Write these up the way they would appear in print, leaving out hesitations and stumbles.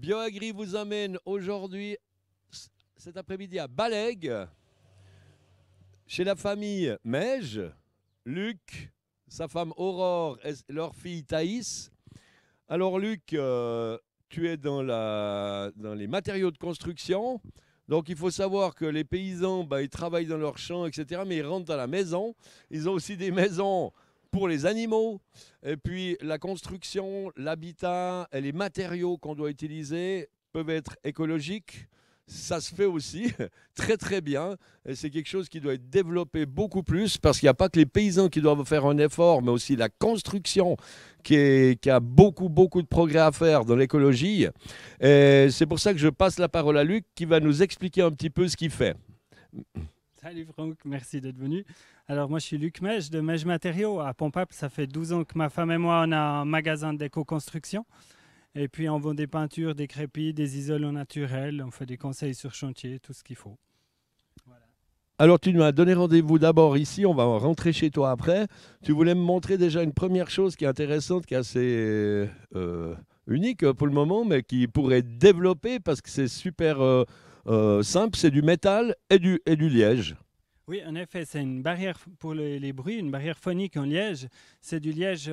BioAgri vous amène aujourd'hui, cet après-midi, à Balègue, chez la famille Meige, Luc, sa femme Aurore et leur fille Thaïs. Alors Luc, tu es dans les matériaux de construction. Donc il faut savoir que les paysans, bah, ils travaillent dans leurs champs, etc. Mais ils rentrent à la maison. Ils ont aussi des maisons pour les animaux. Et puis la construction, l'habitat et les matériaux qu'on doit utiliser peuvent être écologiques. Ça se fait aussi très très bien. Et c'est quelque chose qui doit être développé beaucoup plus parce qu'il n'y a pas que les paysans qui doivent faire un effort, mais aussi la construction qui a beaucoup beaucoup de progrès à faire dans l'écologie. Et c'est pour ça que je passe la parole à Luc qui va nous expliquer un petit peu ce qu'il fait. Salut Franck, merci d'être venu. Alors moi je suis Luc Meige de Meige Matériaux à Pompaple. Ça fait 12 ans que ma femme et moi on a un magasin d'éco-construction. Et puis on vend des peintures, des crépis, des isolants naturels. On fait des conseils sur chantier, tout ce qu'il faut. Voilà. Alors tu nous as donné rendez-vous d'abord ici, on va rentrer chez toi après. Tu voulais me montrer déjà une première chose qui est intéressante, qui est assez unique pour le moment, mais qui pourrait être développée parce que c'est super simple, c'est du métal et du liège. Oui, en effet, c'est une barrière pour les bruits, une barrière phonique en liège. C'est du liège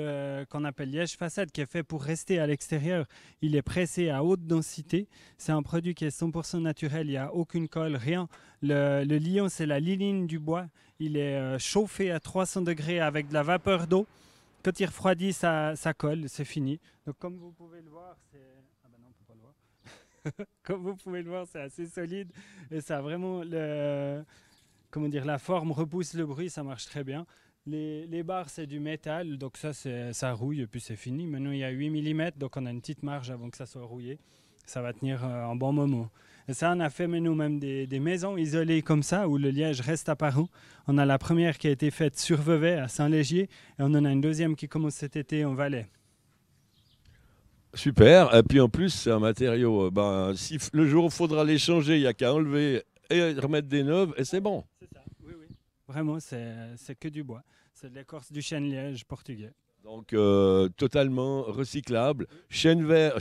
qu'on appelle liège façade qui est fait pour rester à l'extérieur. Il est pressé à haute densité. C'est un produit qui est 100% naturel, il n'y a aucune colle, rien. Le lion, c'est la lignine du bois. Il est chauffé à 300 degrés avec de la vapeur d'eau. Quand il refroidit, ça colle, c'est fini. Donc comme vous pouvez le voir, c'est... Ah ben non, on peut pas le voir. Comme vous pouvez le voir, c'est assez solide et ça a vraiment comment dire, la forme repousse le bruit, ça marche très bien. Les barres, c'est du métal, donc ça rouille et puis c'est fini. Maintenant, il y a 8 mm, donc on a une petite marge avant que ça soit rouillé. Ça va tenir un bon moment. Et ça, on a fait nous-mêmes des maisons isolées comme ça, où le liège reste apparent. On a la première qui a été faite sur Vevey, à Saint-Légier, et on en a une deuxième qui commence cet été en Valais. Super, et puis en plus c'est un matériau, ben, si le jour où il faudra les changer, il n'y a qu'à enlever et remettre des neuves et c'est bon. C'est ça, oui, oui. Vraiment, c'est que du bois. C'est de l'écorce du chêne liège portugais. Donc totalement recyclable. Chêne vert,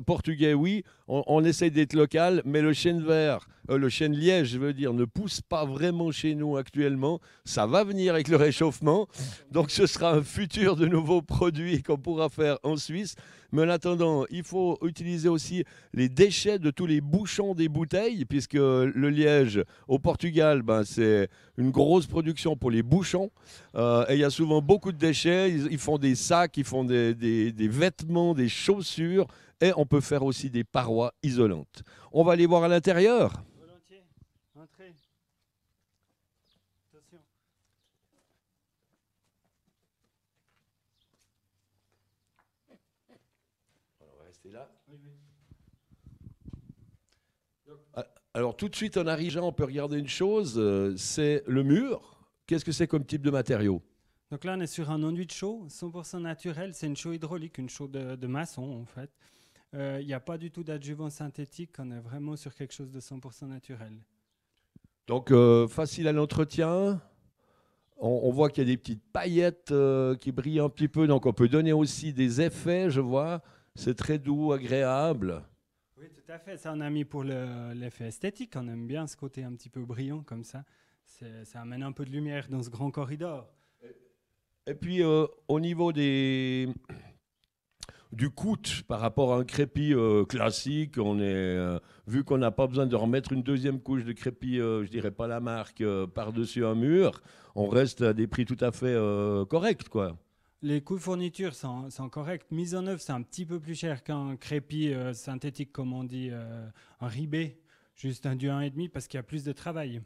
portugais, oui, on essaye d'être local, mais le chêne vert, le chêne liège, je veux dire, ne pousse pas vraiment chez nous actuellement. Ça va venir avec le réchauffement, donc ce sera un futur de nouveaux produits qu'on pourra faire en Suisse. Mais en attendant, il faut utiliser aussi les déchets de tous les bouchons des bouteilles, puisque le liège au Portugal, ben, c'est une grosse production pour les bouchons. Et il y a souvent beaucoup de déchets. Ils font des sacs, ils font des vêtements, des chaussures. Et on peut faire aussi des parois isolantes. On va aller voir à l'intérieur. Volontiers. Entrez. Attention. On va rester là. Oui, oui. Alors tout de suite en arrivant, on peut regarder une chose, c'est le mur. Qu'est-ce que c'est comme type de matériau? Donc là, on est sur un enduit de chaux, 100% naturel. C'est une chaux hydraulique, une chaux de maçon en fait. Il n'y a pas du tout d'adjuvant synthétique. On est vraiment sur quelque chose de 100% naturel. Donc facile à l'entretien. On voit qu'il y a des petites paillettes qui brillent un petit peu, donc on peut donner aussi des effets, je vois. C'est très doux, agréable. Oui, tout à fait. Ça, on a mis pour l'effet esthétique. On aime bien ce côté un petit peu brillant comme ça. Ça amène un peu de lumière dans ce grand corridor. Et puis au niveau du coût par rapport à un crépi classique, vu qu'on n'a pas besoin de remettre une deuxième couche de crépi, je dirais pas la marque, par-dessus un mur, on reste à des prix tout à fait corrects, quoi. Les coûts de fourniture sont corrects. Mise en œuvre, c'est un petit peu plus cher qu'un crépi synthétique, comme on dit, un ribé, juste un du 1,5 parce qu'il y a plus de travail.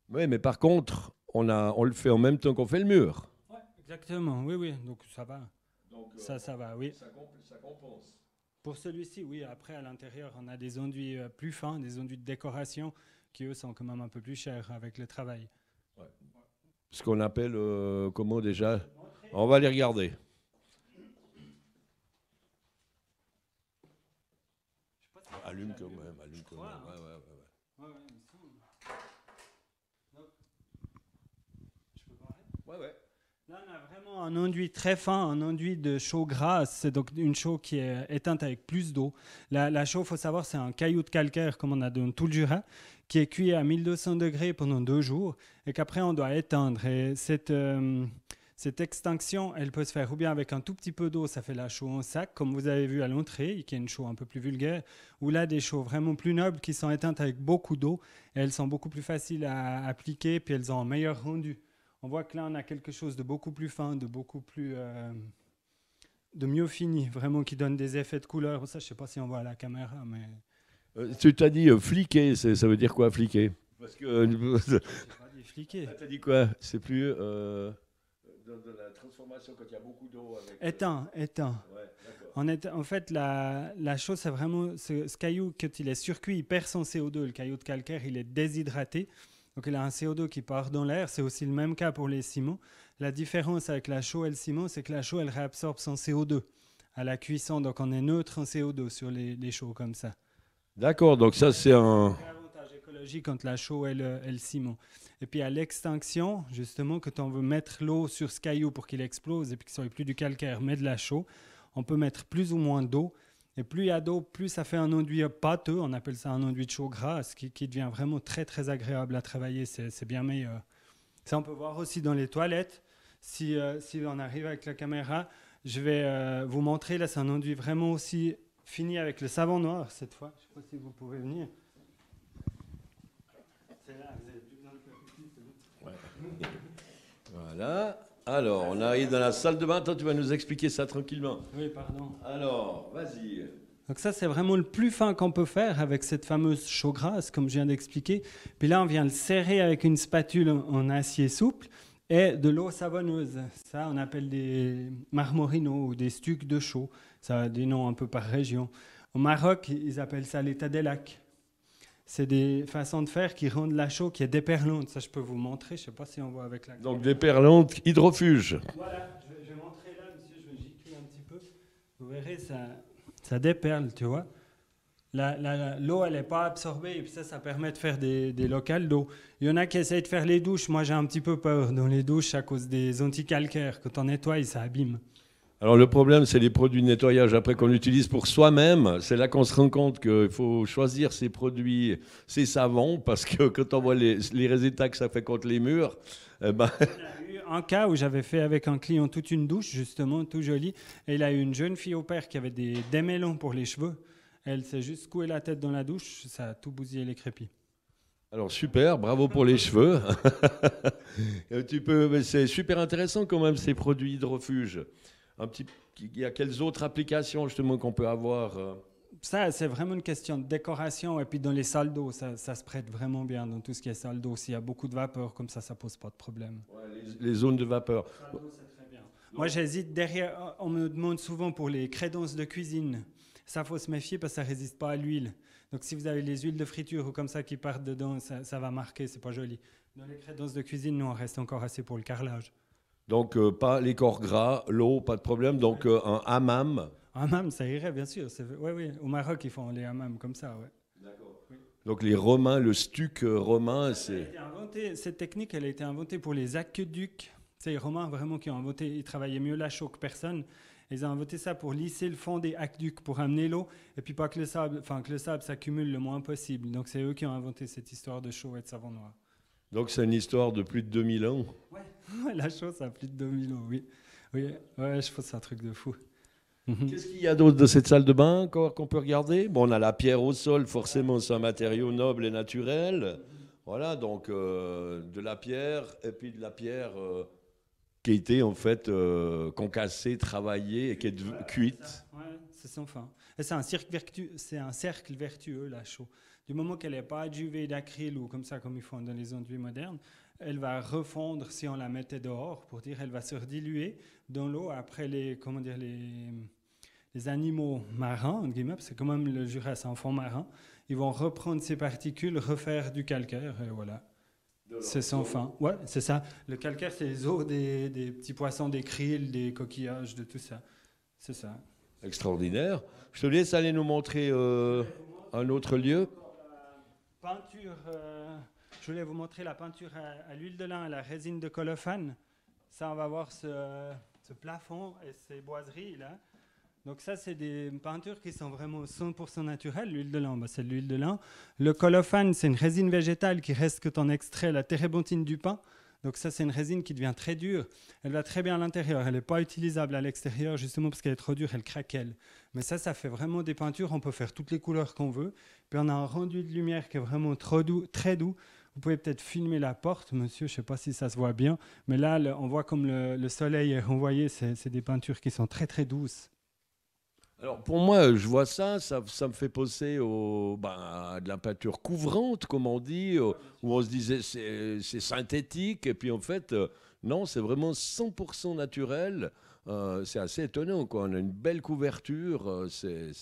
Oui, mais par contre, on le fait en même temps qu'on fait le mur. Ouais, exactement, oui, oui, donc ça va. Donc, Ça va, oui. ça compense. Pour celui-ci, oui, après, à l'intérieur, on a des enduits plus fins, des enduits de décoration, qui, eux, sont quand même un peu plus chers avec le travail. Ouais. Ce qu'on appelle, comment déjà? On va les regarder. Allume quand même, allume quand même. Ouais, ouais, ouais. Ouais, ouais, il me semble. Donc, je peux parler? Ouais, ouais. Là, on a vraiment un enduit très fin, un enduit de chaux grasse. C'est donc une chaux qui est éteinte avec plus d'eau. La chaux, il faut savoir, c'est un caillou de calcaire, comme on a dans tout le Jura, qui est cuit à 1200 degrés pendant 2 jours et qu'après, on doit éteindre. Et cette extinction, elle peut se faire ou bien avec un tout petit peu d'eau, ça fait la chaux en sac, comme vous avez vu à l'entrée, qui est une chaux un peu plus vulgaire, ou là, des chaux vraiment plus nobles qui sont éteintes avec beaucoup d'eau. Et elles sont beaucoup plus faciles à appliquer, puis elles ont un meilleur rendu. On voit que là, on a quelque chose de beaucoup plus fin, de beaucoup plus... de mieux fini, vraiment qui donne des effets de couleur. Ça, je ne sais pas si on voit à la caméra, mais... Tu t'as dit fliquer, ça veut dire quoi fliquer? Parce que J'ai pas dit fliquer. t'as dit quoi? C'est plus dans la transformation quand il y a beaucoup d'eau avec. Éteint. Ouais, d'accord. En fait, la chose, c'est vraiment ce caillou, quand il est surcuit, il perd son CO2. Le caillou de calcaire, il est déshydraté. Donc, il a un CO2 qui part dans l'air. C'est aussi le même cas pour les ciments. La différence avec la chaux et le ciment, c'est que la chaux, elle réabsorbe son CO2 à la cuisson. Donc, on est neutre en CO2 sur les chaux comme ça. D'accord, donc ça c'est un. C'est un avantage écologique entre la chaux et le ciment. Et puis, à l'extinction, justement, quand on veut mettre l'eau sur ce caillou pour qu'il explose et puis qu'il ne soit plus du calcaire, mais de la chaux, on peut mettre plus ou moins d'eau. Et plus il y a d'eau, plus ça fait un enduit pâteux, on appelle ça un enduit de chaux grasse, qui devient vraiment très très agréable à travailler, c'est bien meilleur. Ça, on peut voir aussi dans les toilettes. Si on arrive avec la caméra, je vais vous montrer, là c'est un enduit vraiment aussi fini avec le savon noir cette fois. Je ne sais pas si vous pouvez venir. C'est là, vous avez plus besoin de faire pipi, c'est bon. Ouais. Voilà. Alors, on arrive dans la salle de bain. Toi, tu vas nous expliquer ça tranquillement. Oui, pardon. Alors, vas-y. Donc ça, c'est vraiment le plus fin qu'on peut faire avec cette fameuse chaux grasse, comme je viens d'expliquer. Puis là, on vient le serrer avec une spatule en acier souple et de l'eau savonneuse. Ça, on appelle des marmorinos ou des stucs de chaux. Ça a des noms un peu par région. Au Maroc, ils appellent ça l'état des lacs. C'est des façons de faire qui rendent la chaux qui est déperlante. Ça, je peux vous montrer. Je ne sais pas si on voit avec la caméra. Donc, des perlantes hydrofuges. Voilà, je vais montrer là, monsieur, je vais gicler un petit peu. Vous verrez, ça déperle, tu vois. L'eau, elle n'est pas absorbée et puis ça permet de faire des locales d'eau. Il y en a qui essayent de faire les douches. Moi, j'ai un petit peu peur dans les douches à cause des anticalcaires. Quand on nettoie, ça abîme. Alors, le problème, c'est les produits de nettoyage après qu'on utilise pour soi-même. C'est là qu'on se rend compte qu'il faut choisir ses produits, ses savons, parce que quand on voit les résultats que ça fait contre les murs, eh ben, Il y a eu un cas où j'avais fait avec un client toute une douche, justement, tout joli. Et il a eu une jeune fille au père qui avait des démêlons pour les cheveux. Elle s'est juste couée la tête dans la douche, ça a tout bousillé les crépis. alors super, bravo pour les cheveux. C'est super intéressant quand même ces produits hydrofuges. Il y a quelles autres applications justement qu'on peut avoir Ça, c'est vraiment une question de décoration. Et puis dans les salles d'eau, ça se prête vraiment bien. Dans tout ce qui est salle d'eau, s'il y a beaucoup de vapeur, comme ça pose pas de problème. Ouais, les zones de vapeur. Salle d'eau, c'est très bien. Moi, j'hésite derrière. On me demande souvent pour les crédences de cuisine. Ça, faut se méfier parce que ça résiste pas à l'huile. Donc, si vous avez les huiles de friture ou comme ça qui partent dedans, ça va marquer. C'est pas joli. Dans les crédences de cuisine, nous, on reste encore assez pour le carrelage. Donc pas les corps gras, l'eau, pas de problème. Donc un hammam. Hammam, ça irait, bien sûr. Oui, oui. Au Maroc, ils font les hammams comme ça, ouais. D'accord. Oui. Donc les Romains, le stuc romain, c'est... Cette technique, elle a été inventée pour les aqueducs. C'est les Romains vraiment qui ont inventé. Ils travaillaient mieux la chaux que personne. Ils ont inventé ça pour lisser le fond des aqueducs, pour amener l'eau, et puis pas que le sable s'accumule le moins possible. Donc c'est eux qui ont inventé cette histoire de chaux et de savon noir. Donc c'est une histoire de plus de 2000 ans. Ouais, la chaux, ça a plus de 2000 ans, oui. Oui, ouais, je pense que c'est un truc de fou. Qu'est-ce qu'il y a d'autre de cette salle de bain encore qu'on peut regarder? Bon, on a la pierre au sol, forcément, c'est un matériau noble et naturel. Voilà, donc de la pierre, et puis de la pierre qui a été en fait concassée, travaillée et qui est cuite. Ouais, c'est sans fin. Et c'est un cercle vertueux, la chaux. Du moment qu'elle n'est pas adjuvée d'acryl ou comme ça, comme ils font dans les enduits modernes, elle va refondre si on la mettait dehors, pour dire elle va se rediluer dans l'eau après les animaux marins, entre guillemets, parce que quand même le Jura c'est un fond marin, ils vont reprendre ces particules, refaire du calcaire, et voilà. C'est sans fin. Ouais, c'est ça. Le calcaire, c'est les os des petits poissons, des krill, des coquillages, de tout ça. C'est ça. Extraordinaire. Je te laisse aller nous montrer un autre lieu. Peinture, je voulais vous montrer la peinture à l'huile de lin, à la résine de colophane. Ça, on va voir ce plafond et ces boiseries là. Donc ça, c'est des peintures qui sont vraiment 100% naturelles. L'huile de lin, c'est de l'huile de lin. Le colophane, c'est une résine végétale qui reste que t'en extrais la térébenthine du pin. Donc ça, c'est une résine qui devient très dure. Elle va très bien à l'intérieur. Elle n'est pas utilisable à l'extérieur, justement parce qu'elle est trop dure, elle craquelle. Mais ça fait vraiment des peintures. On peut faire toutes les couleurs qu'on veut. Puis on a un rendu de lumière qui est vraiment trop doux, très doux. Vous pouvez peut-être filmer la porte, monsieur, je ne sais pas si ça se voit bien. Mais là, on voit comme le soleil est renvoyé. C'est des peintures qui sont très, très douces. Alors pour moi, je vois ça me fait penser à de la peinture couvrante, comme on dit, où on se disait c'est synthétique, et puis en fait, non, c'est vraiment 100% naturel. C'est assez étonnant, quoi. On a une belle couverture, c'est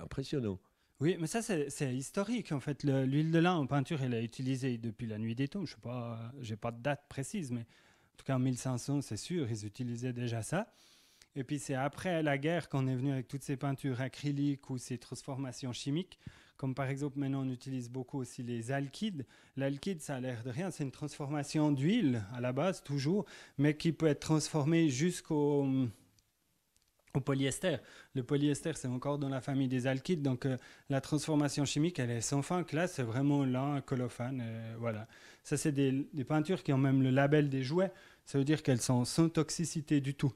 impressionnant. Oui, mais ça, c'est historique, en fait. L'huile de lin en peinture, elle est utilisée depuis la nuit des temps. Je sais pas, j'ai pas de date précise, mais en tout cas en 1500, c'est sûr, ils utilisaient déjà ça. Et puis c'est après la guerre qu'on est venu avec toutes ces peintures acryliques ou ces transformations chimiques. Comme par exemple, maintenant on utilise beaucoup aussi les alkydes. L'alkyde, ça a l'air de rien, c'est une transformation d'huile à la base, toujours, mais qui peut être transformée au polyester. Le polyester, c'est encore dans la famille des alkydes, donc la transformation chimique, elle est sans fin. Que là, c'est vraiment lin, colophane, voilà. Ça, c'est des peintures qui ont même le label des jouets. Ça veut dire qu'elles sont sans toxicité du tout.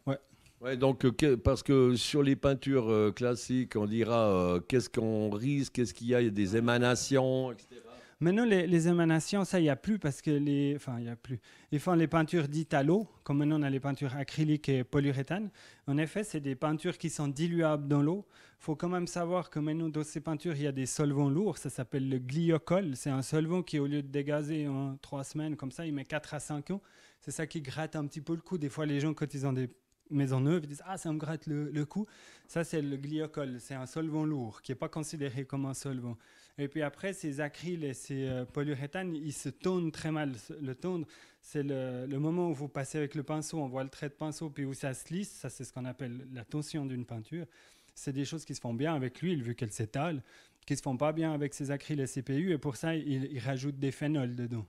Ouais. Ouais, donc parce que sur les peintures classiques, on dira qu'est-ce qu'on risque, qu'est-ce qu'il y a des émanations, etc. Maintenant, les émanations, ça, il n'y a plus parce que il y a plus. Ils font les peintures dites à l'eau, comme maintenant on a les peintures acryliques et polyuréthane. En effet, c'est des peintures qui sont diluables dans l'eau. Il faut quand même savoir que maintenant, dans ces peintures, il y a des solvants lourds. Ça s'appelle le glycol. C'est un solvant qui, au lieu de dégazer en 3 semaines, comme ça, il met 4 à 5 ans. C'est ça qui gratte un petit peu le cou. Des fois, les gens, quand ils ont des maisons neuves, ils disent « Ah, ça me gratte le cou ». Ça, c'est le glycol. C'est un solvant lourd qui n'est pas considéré comme un solvant. Et puis après, ces acryles et ces polyuréthanes, ils se tondent très mal. Le tondre, c'est le moment où vous passez avec le pinceau, on voit le trait de pinceau, puis où ça se lisse. Ça, c'est ce qu'on appelle la tension d'une peinture. C'est des choses qui se font bien avec l'huile, vu qu'elle s'étale, qui ne se font pas bien avec ces acryles et ces PU. Et pour ça, ils rajoutent des phénols dedans.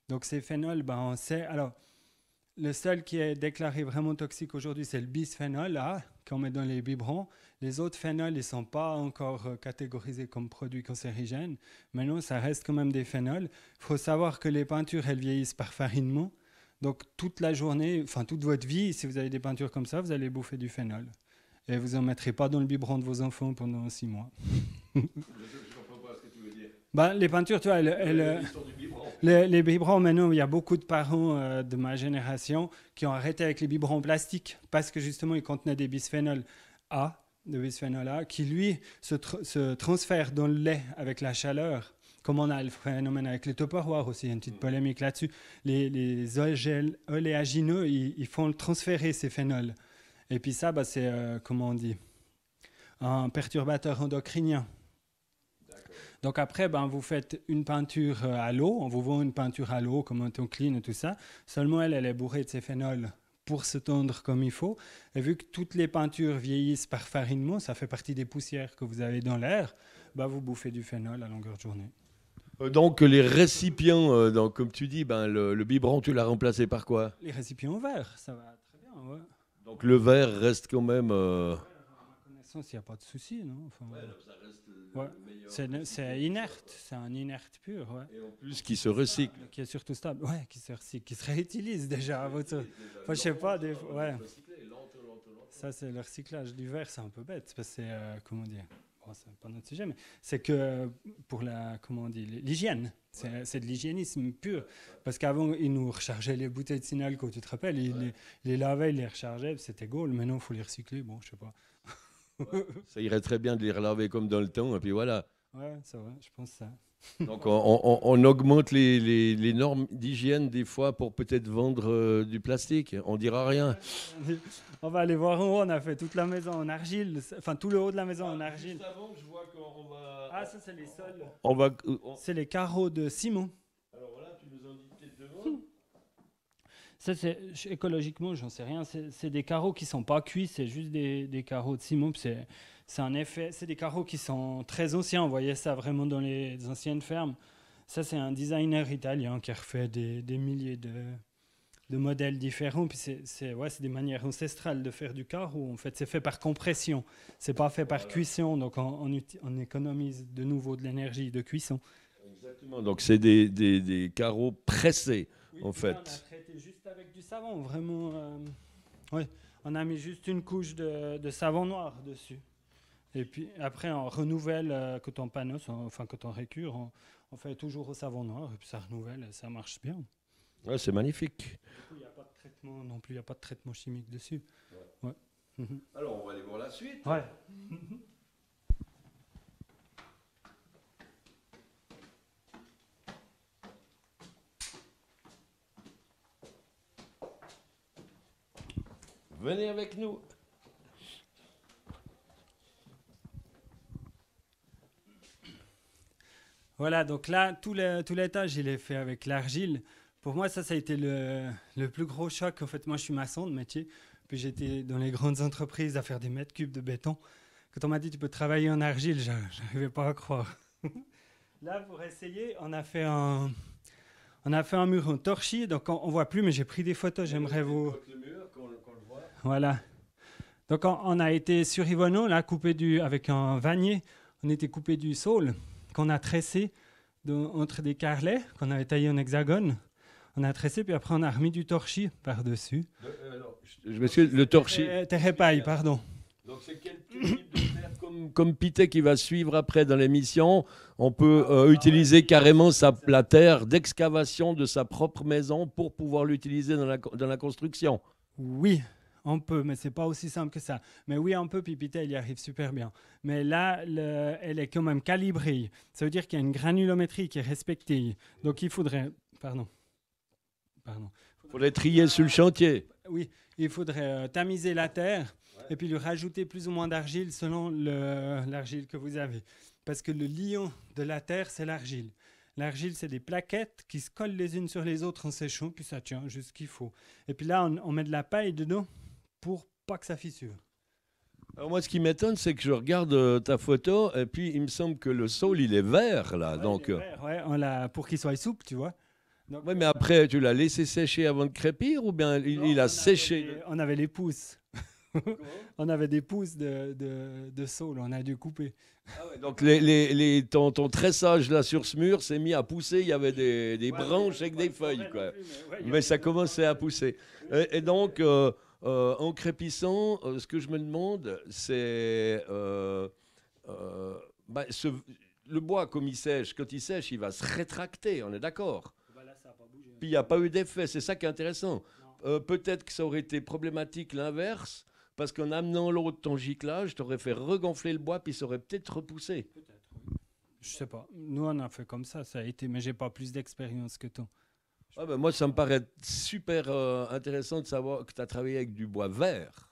Donc ces phénols, on sait... Alors, le seul qui est déclaré vraiment toxique aujourd'hui, c'est le bisphénol A, qu'on met dans les biberons. Les autres phénols, ils ne sont pas encore catégorisés comme produits cancérigènes. Mais non, ça reste quand même des phénols. Il faut savoir que les peintures, elles vieillissent par farinement. Donc, toute la journée, enfin, toute votre vie, si vous avez des peintures comme ça, vous allez bouffer du phénol. Et vous n'en mettrez pas dans le biberon de vos enfants pendant 6 mois. Je ne comprends pas ce que tu veux dire. Les peintures, tu vois, les biberons, maintenant, il y a beaucoup de parents de ma génération qui ont arrêté avec les biberons plastiques parce que justement, ils contenaient des bisphénols A, de bisphénol A, qui lui se transfère dans le lait avec la chaleur. Comme on a le phénomène avec les tupperwares aussi, il y a une petite polémique là-dessus. Les oléagineux, ils font transférer ces phénols. Et puis ça, c'est, comment on dit, un perturbateur endocrinien. Donc après, vous faites une peinture à l'eau, on vous vend une peinture à l'eau comme un ton clean et tout ça. Seulement, elle est bourrée de ces phénols pour se tondre comme il faut. Et vu que toutes les peintures vieillissent par farinement, ça fait partie des poussières que vous avez dans l'air, vous bouffez du phénol à longueur de journée. Donc les récipients, comme tu dis, le biberon, tu l'as remplacé par quoi? Les récipients en verre, ça va très bien, ouais. Donc le verre reste quand même... À ma connaissance, il n'y a pas de souci, non? Enfin, ouais, donc ça reste ouais. C'est inerte, c'est un inerte pur. Ouais. Et en plus, qui se recycle. Qui est surtout stable, ouais, qui se recycle, qui se réutilise déjà. Je sais pas, ouais. Ça, c'est le recyclage du verre, c'est un peu bête, parce que c'est, comment dire, c'est pas notre sujet, mais c'est que pour l'hygiène, c'est de l'hygiénisme pur. Parce qu'avant, ils nous rechargeaient les bouteilles de Sinalco, tu te rappelles, ils les lavaient, ils les rechargeaient, c'était goal. Maintenant, il faut les recycler, bon, je sais pas. Ouais, ça irait très bien de les relaver comme dans le temps, et puis voilà. Ouais, ça va, je pense ça. Donc on augmente les normes d'hygiène des fois pour peut-être vendre du plastique, on dira rien. On va aller voir en haut, on a fait toute la maison en argile, enfin tout le haut de la maison en argile. Juste avant, je vois qu'on va... Ah, ça c'est les sols. C'est les carreaux de ciment. Alors voilà, tu nous en dis peut-être devant. Ça, c'est écologiquement, j'en sais rien. C'est des carreaux qui sont pas cuits, c'est juste des carreaux de ciment. C'est un effet. C'est des carreaux qui sont très anciens. On voyait ça vraiment dans les anciennes fermes. Ça, c'est un designer italien qui a refait des milliers de modèles différents. Puis ouais, c'est des manières ancestrales de faire du carreau. En fait, c'est fait par compression. C'est pas fait par cuisson. Donc, on économise de nouveau de l'énergie de cuisson. Exactement. Donc, c'est des carreaux pressés, Oui, en puis là, fait. on a traité juste avec du savon. Vraiment, ouais. On a mis juste une couche de savon noir dessus. Et puis après, on renouvelle quand on panosse, enfin quand on récure, on fait toujours au savon noir. Et puis ça renouvelle, ça marche bien. Ouais, c'est magnifique. Du coup, il n'y a pas de traitement non plus, il n'y a pas de traitement chimique dessus. Ouais. Mhm. Alors, on va aller voir la suite. Ouais. Venez avec nous. Voilà, donc là, tout l'étage, il est fait avec l'argile. Pour moi, ça a été le plus gros choc. En fait, moi, je suis maçon de métier. Puis j'étais dans les grandes entreprises à faire des mètres cubes de béton. Quand on m'a dit tu peux travailler en argile, je n'arrivais pas à croire. Là, pour essayer, on a fait un mur en torchis. Donc, on ne voit plus, mais j'ai pris des photos. J'aimerais vous... Le mur, qu'on le voit. Voilà. Donc, on a été sur Yvonneau, là, avec un vanier. On était coupé du saule qu'on a tressé entre des carrelets qu'on avait taillé en hexagone. On a tressé, puis après on a remis du torchis par-dessus. Je m'excuse, le torchis. Terre et paille, pardon. Donc c'est quel type de terre comme Pité qui va suivre après dans l'émission, on peut utiliser carrément la terre d'excavation de sa propre maison pour pouvoir l'utiliser dans la construction. Oui, on peut, mais c'est pas aussi simple que ça. Mais oui, on peut, puis Pité, il y arrive super bien. Mais là, elle est quand même calibrée. Ça veut dire qu'il y a une granulométrie qui est respectée. Donc il faudrait... Pardon. Il faudrait trier sur le chantier. Oui, il faudrait tamiser la terre et puis lui rajouter plus ou moins d'argile selon l'argile que vous avez. Parce que le liant de la terre, c'est l'argile. L'argile, c'est des plaquettes qui se collent les unes sur les autres en séchant, puis ça tient juste ce qu'il faut. Et puis là, on met de la paille dedans pour pas que ça fissure. Alors moi, ce qui m'étonne, c'est que je regarde ta photo et puis il me semble que le sol, il est vert là. Ouais, donc, il est vert, ouais, pour qu'il soit souple, tu vois. Oui, mais après, tu l'as laissé sécher avant de crépir ou bien il a séché On avait les pousses. On avait des pousses de saule, on a dû couper. Ah ouais, donc ton tressage là sur ce mur s'est mis à pousser, il y avait des branches avec des feuilles, quoi. Mais ça commençait à pousser. Et donc, en crépissant, ce que je me demande, c'est... le bois, comme il sèche, quand il sèche, il va se rétracter, on est d'accord. Puis il n'y a pas eu d'effet, c'est ça qui est intéressant. Peut-être que ça aurait été problématique l'inverse, parce qu'en amenant l'autre ton giclage, tu aurais fait regonfler le bois, puis ça aurait peut-être repoussé. Peut-être, oui. Je sais pas. Nous, on a fait comme ça a été, mais j'ai pas plus d'expérience que toi. Ah ben moi, ça me paraît super intéressant de savoir que tu as travaillé avec du bois vert.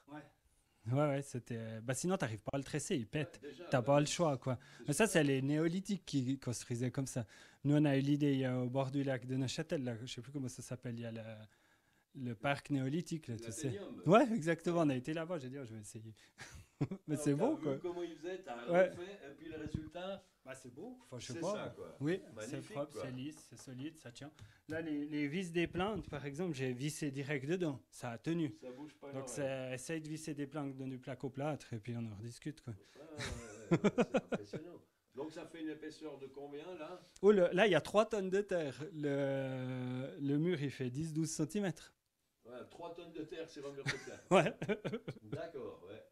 Ouais, c'était... sinon, tu n'arrives pas à le tresser, il pète. Tu n'as pas le choix, quoi. Mais ça, c'est les néolithiques qui construisaient comme ça. Nous, on a eu l'idée au bord du lac de Neuchâtel, là, je ne sais plus comment ça s'appelle, il y a le parc néolithique, là, tu sais. Ouais, exactement, on a été là-bas, j'ai dit, je vais essayer. Mais c'est beau, quoi. Comment ils faisaient, tu as refait, et puis le résultat... c'est beau, enfin, je sais c'est pas. ça, quoi. Oui, magnifique, c'est propre, quoi. c'est lisse, c'est solide, ça tient. Là, les vis des plantes, par exemple, j'ai vissé direct dedans, ça a tenu. Ça bouge pas. Donc, essaye de visser des plantes dans du placo-plâtre et puis on en rediscute, quoi. C'est impressionnant. Donc, ça fait une épaisseur de combien, là? Là, il y a 3 tonnes de terre. Le mur, il fait 10-12 cm. Ouais, 3 tonnes de terre sur un mur de terre. Ouais. D'accord, ouais.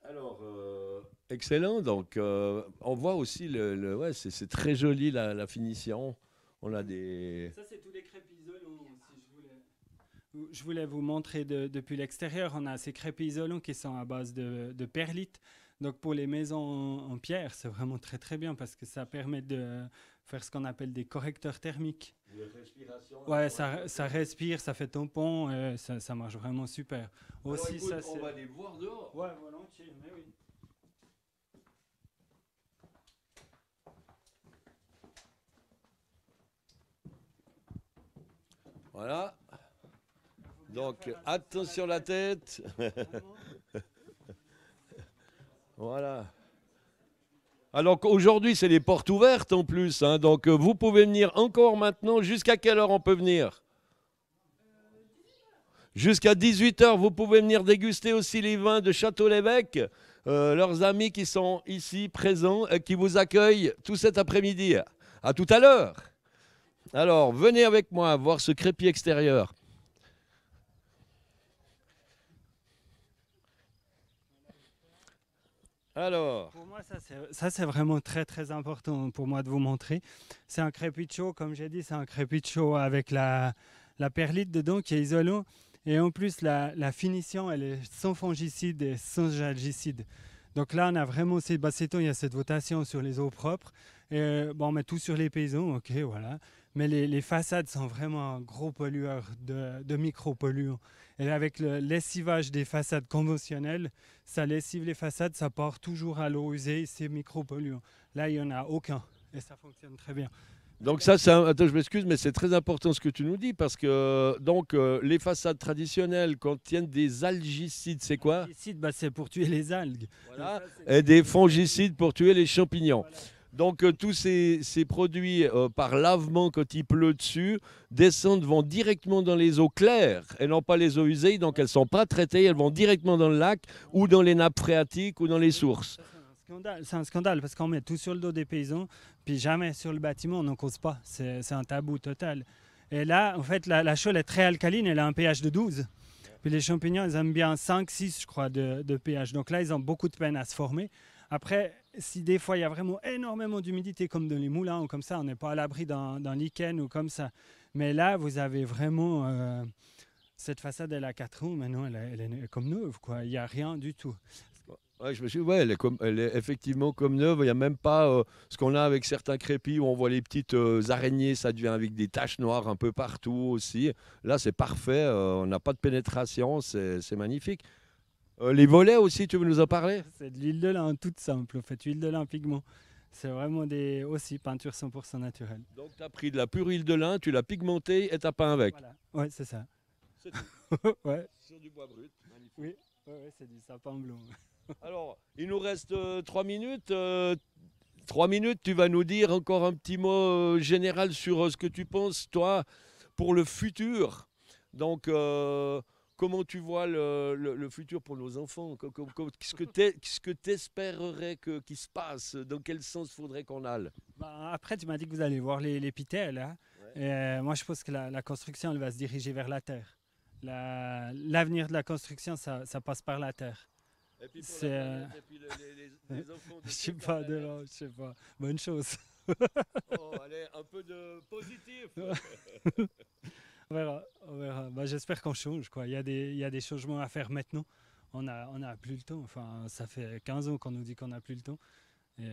Alors, excellent. Donc, on voit aussi ouais, c'est très joli la finition. On a des. Ça, c'est tous les crêpes isolants. Je voulais vous montrer depuis l'extérieur. On a ces crêpes isolants qui sont à base de perlite. Donc, pour les maisons en pierre, c'est vraiment très très bien parce que ça permet de faire ce qu'on appelle des correcteurs thermiques. Ouais, ça respire, ça fait tampon, ça marche vraiment super. Alors, Aussi, écoute, ça, on va aller voir dehors. Ouais, volontiers, mais oui. Voilà. Donc, attention la tête. Voilà. Alors qu'aujourd'hui, c'est les portes ouvertes en plus. Hein, donc, vous pouvez venir encore maintenant. Jusqu'à quelle heure on peut venir? Jusqu'à 18 h, vous pouvez venir déguster aussi les vins de Château-l'Évêque. Leurs amis qui sont ici présents et qui vous accueillent tout cet après-midi. À tout à l'heure. Alors, venez avec moi voir ce crépi extérieur. Alors, Pour moi, ça c'est vraiment très très important pour moi de vous montrer. C'est un crépi de chaux, comme j'ai dit, c'est un crépi de chaux avec la perlite dedans qui est isolant. Et en plus, la finition, elle est sans fongicide et sans algicide. Donc là, on a vraiment ces bacétons, il y a cette votation sur les eaux propres. Et, bon, on met tout sur les paysans, ok, voilà. Mais les façades sont vraiment un gros pollueur de micro-polluants. Et avec le lessivage des façades conventionnelles, ça lessive les façades, ça part toujours à l'eau usée, c'est micro-polluant. Là, il n'y en a aucun. Et ça fonctionne très bien. donc ça, attends, je m'excuse, mais c'est très important ce que tu nous dis parce que donc les façades traditionnelles contiennent des algicides, c'est quoi? Algicide, bah, c'est pour tuer les algues. Voilà. Donc ça, Et des fongicides pour tuer les champignons. Voilà. Donc tous ces produits par lavement quand il pleut dessus descendent, vont directement dans les eaux claires et non pas les eaux usées, donc elles ne sont pas traitées, elles vont directement dans le lac ou dans les nappes phréatiques ou dans les sources. C'est un scandale parce qu'on met tout sur le dos des paysans, puis jamais sur le bâtiment, on n'en cause pas. C'est un tabou total. Et là, en fait, la chaux est très alcaline, elle a un pH de 12. Puis les champignons, ils aiment bien 5, 6, je crois, de pH. Donc là, ils ont beaucoup de peine à se former. Après, si des fois il y a vraiment énormément d'humidité, comme dans les moulins ou comme ça, on n'est pas à l'abri d'un lichen ou comme ça. Mais là, vous avez vraiment cette façade, elle a 4 ans, maintenant elle est comme neuve, quoi. Il n'y a rien du tout. Ouais, je me suis dit, ouais, elle est effectivement comme neuve. Il n'y a même pas ce qu'on a avec certains crépis où on voit les petites araignées, ça devient avec des taches noires un peu partout aussi. Là, c'est parfait, on n'a pas de pénétration, c'est magnifique. Les volets aussi, tu veux nous en parler? C'est de l'huile de lin, toute simple, en fait, huile de lin pigment. C'est vraiment aussi peinture 100% naturelle. Donc, tu as pris de la pure huile de lin, tu l'as pigmentée et tu as peint avec. Voilà, ouais, c'est ça. C'est tout. Ouais. Sur du bois brut. Magnifique. Oui, ouais, c'est du sapin blanc. Alors, il nous reste 3 minutes. 3 minutes, tu vas nous dire encore un petit mot général sur ce que tu penses, toi, pour le futur. Donc, comment tu vois le futur pour nos enfants? Qu'est-ce que tu espérerais qu'il se passe? Dans quel sens faudrait qu'on aille? Bah, après, tu m'as dit que vous allez voir les pitets, là. Ouais. Et, moi, je pense que la construction, elle va se diriger vers la terre. L'avenir de la construction, ça passe par la terre. Et puis pour C'est, la planète, et puis les enfants de Je sais toute la pas, planète. je sais pas. Bonne chose. Oh, allez, un peu de positif. On verra, on verra. Bah, j'espère qu'on change, quoi. Il y a des changements à faire maintenant. On a plus le temps. Enfin, ça fait 15 ans qu'on nous dit qu'on n'a plus le temps. Et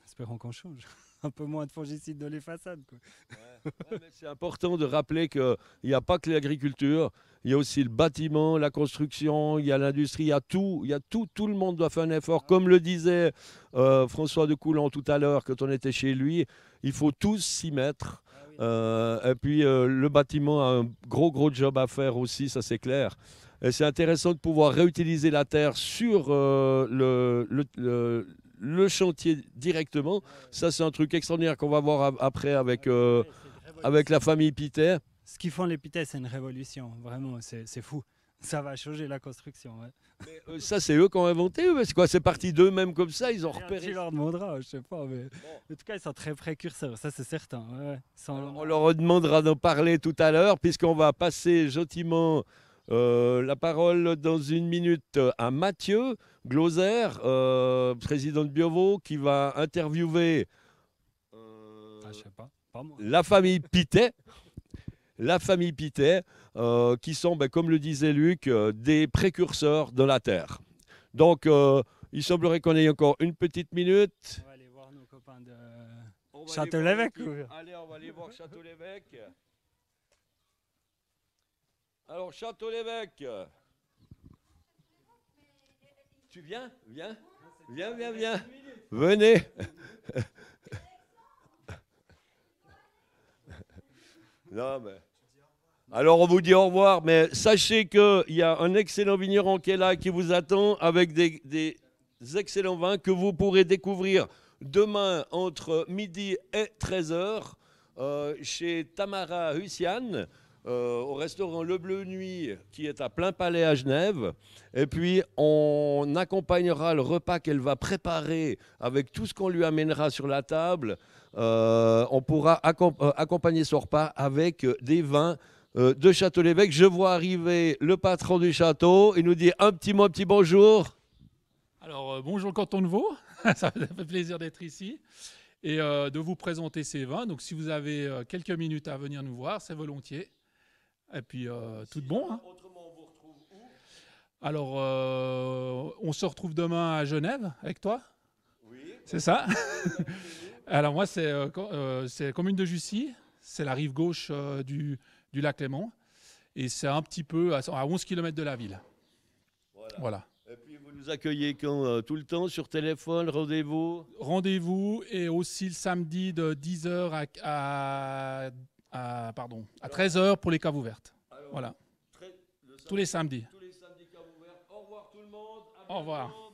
espérons qu'on change. Un peu moins de fongicides dans les façades, quoi. Ouais, mais c'est important de rappeler qu'il n'y a pas que l'agriculture, il y a aussi le bâtiment, la construction, il y a l'industrie, il y a tout, tout le monde doit faire un effort. Comme le disait François de Coulan tout à l'heure quand on était chez lui, il faut tous s'y mettre. Et puis le bâtiment a un gros job à faire aussi, ça c'est clair. Et c'est intéressant de pouvoir réutiliser la terre sur le chantier directement. Ça c'est un truc extraordinaire qu'on va voir après avec la famille Pittet. Ce qu'ils font les pitets, c'est une révolution. Vraiment, c'est fou. Ça va changer la construction. Ouais. Mais, ça, c'est eux qui ont inventé ou c'est quoi? C'est parti d'eux-mêmes comme ça, ils ont Tu repéré. leur demanderas, je sais pas. Mais... Bon. En tout cas, ils sont très précurseurs, ça c'est certain. Ouais. On leur demandera d'en parler tout à l'heure, puisqu'on va passer gentiment la parole dans une minute à Mathieu Glauser, président de Biovo, qui va interviewer Je sais pas moi. la famille Pittet. La famille Pittet, qui sont, comme le disait Luc, des précurseurs de la terre. Donc, il semblerait qu'on ait encore une petite minute. On va aller voir nos copains de Château-l'Évêque. Allez, on va aller voir Château-l'Évêque. Alors, Château-l'Évêque. Tu viens? Viens. Venez. Non, mais... Alors, on vous dit au revoir, mais sachez qu'il y a un excellent vigneron qui est là, qui vous attend avec des excellents vins que vous pourrez découvrir demain entre midi et 13h chez Tamara Hussian. au restaurant Le Bleu Nuit, qui est à Plein Palais à Genève. Et puis, on accompagnera le repas qu'elle va préparer avec tout ce qu'on lui amènera sur la table. On pourra accompagner son repas avec des vins de Château-l'Évêque. Je vois arriver le patron du château. Il nous dit un petit mot, un petit bonjour. Alors, bonjour le canton de Vaud. Ça fait plaisir d'être ici et de vous présenter ces vins. Donc, si vous avez quelques minutes à venir nous voir, c'est volontiers. Et puis, tout de bon. Hein. Autrement, on vous retrouve où? Alors, on se retrouve demain à Genève avec toi. Oui. C'est ça. Alors, moi, c'est la commune de Jussy. C'est la rive gauche du lac Léman. Et c'est un petit peu à 11 km de la ville. Voilà. Et puis, vous nous accueillez quand tout le temps sur téléphone, rendez-vous? Rendez-vous et aussi le samedi de 10h à 13h pour les caves ouvertes. Alors, voilà. le samedi, Tous les samedis. Tous les samedis, caves ouvertes. Au revoir tout le monde. Au revoir.